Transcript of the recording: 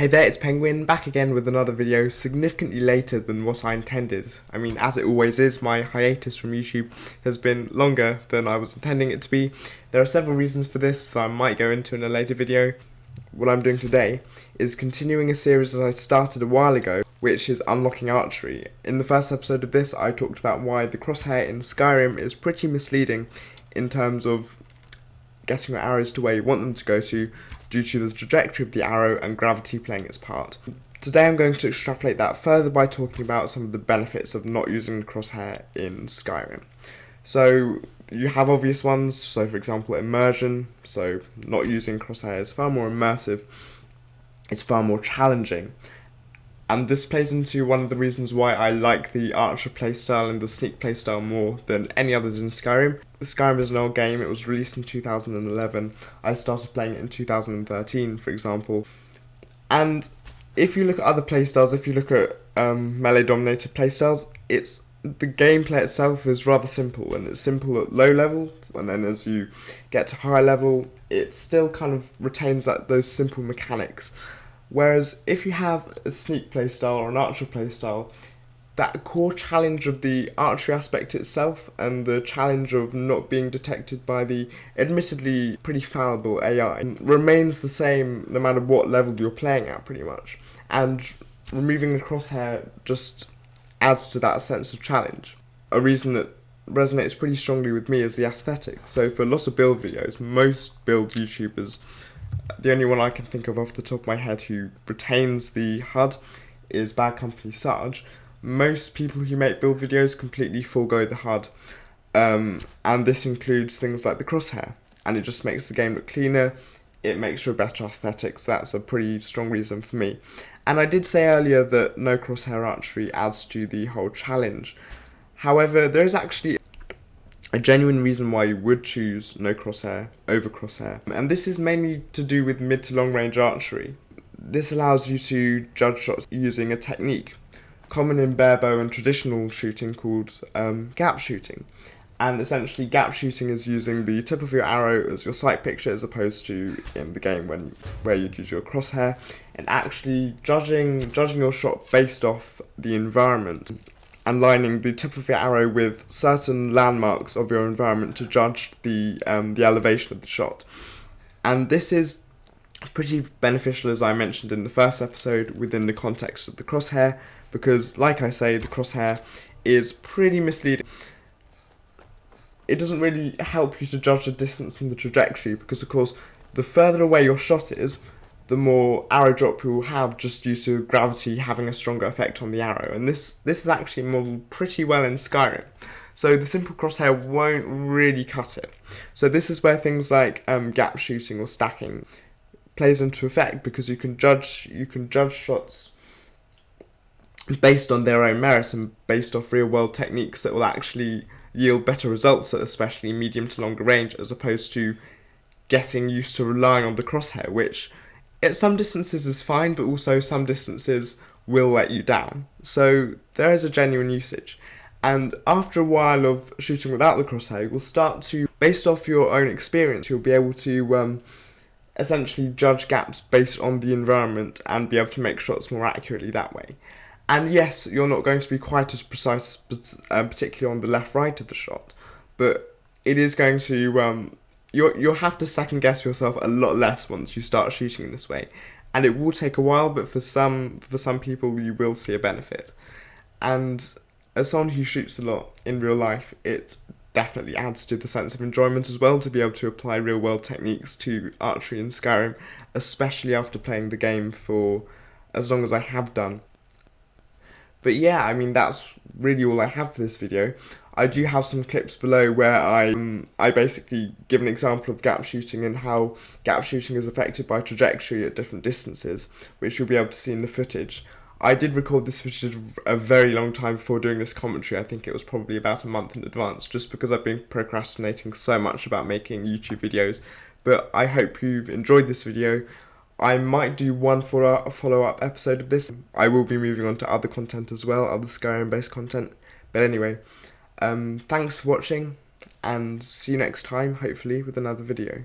Hey there, it's Penguin, back again with another video, significantly later than what I intended. I mean, as it always is, my hiatus from YouTube has been longer than I was intending it to be. There are several reasons for this that I might go into in a later video. What I'm doing today is continuing a series that I started a while ago, which is Unlocking Archery. In the first episode of this, I talked about why the crosshair in Skyrim is pretty misleading in terms of getting your arrows to where you want them to go to, due to the trajectory of the arrow and gravity playing its part. Today I'm going to extrapolate that further by talking about some of the benefits of not using the crosshair in Skyrim. So you have obvious ones, so for example immersion, so not using crosshair is far more immersive, it's far more challenging. And this plays into one of the reasons why I like the Archer playstyle and the Sneak playstyle more than any others in Skyrim. Skyrim is an old game, it was released in 2011. I started playing it in 2013, for example. And if you look at other playstyles, if you look at melee-dominated playstyles, the gameplay itself is rather simple, and it's simple at low level, and then as you get to higher level, it still kind of retains those simple mechanics. Whereas if you have a Sneak playstyle or an Archer playstyle, that core challenge of the archery aspect itself and the challenge of not being detected by the admittedly pretty fallible AI remains the same no matter what level you're playing at, pretty much. And removing the crosshair just adds to that sense of challenge. A reason that resonates pretty strongly with me is the aesthetic. So for lots of build videos, most build YouTubers, the only one I can think of off the top of my head who retains the HUD is Bad Company Sarge. Most people who make build videos completely forego the HUD, and this includes things like the crosshair, and it just makes the game look cleaner, it makes for a better aesthetics. That's a pretty strong reason for me. And I did say earlier that no crosshair archery adds to the whole challenge. However, there is actually a genuine reason why you would choose no crosshair over crosshair, and this is mainly to do with mid to long range archery. This allows you to judge shots using a technique common in bare bow and traditional shooting called gap shooting. And essentially gap shooting is using the tip of your arrow as your sight picture, as opposed to in the game where you'd use your crosshair, and actually judging your shot based off the environment and lining the tip of your arrow with certain landmarks of your environment to judge the elevation of the shot. And this is pretty beneficial, as I mentioned in the first episode, within the context of the crosshair, because like I say, the crosshair is pretty misleading. It doesn't really help you to judge the distance from the trajectory, because of course the further away your shot is, the more arrow drop you will have, just due to gravity having a stronger effect on the arrow. And this is actually modelled pretty well in Skyrim. So the simple crosshair won't really cut it. So this is where things like gap shooting or stacking plays into effect, because you can judge shots based on their own merit and based off real world techniques that will actually yield better results at especially medium to longer range, as opposed to getting used to relying on the crosshair, which at some distances is fine, but also some distances will let you down. So there is a genuine usage. And after a while of shooting without the crosshair, you'll start to, based off your own experience, you'll be able to essentially judge gaps based on the environment and be able to make shots more accurately that way. And yes, you're not going to be quite as precise, particularly on the left-right of the shot, but it is going to, you'll have to second-guess yourself a lot less once you start shooting in this way. And it will take a while, but for some people you will see a benefit. And as someone who shoots a lot in real life, it definitely adds to the sense of enjoyment as well, to be able to apply real-world techniques to archery in Skyrim, especially after playing the game for as long as I have done. But yeah, I mean, that's really all I have for this video. I do have some clips below where I basically give an example of gap shooting and how gap shooting is affected by trajectory at different distances, which you'll be able to see in the footage. I did record this footage a very long time before doing this commentary. I think it was probably about a month in advance, just because I've been procrastinating so much about making YouTube videos. But I hope you've enjoyed this video. I might do one for a follow-up episode of this. I will be moving on to other content as well, other Skyrim-based content. But anyway, thanks for watching, and see you next time, hopefully, with another video.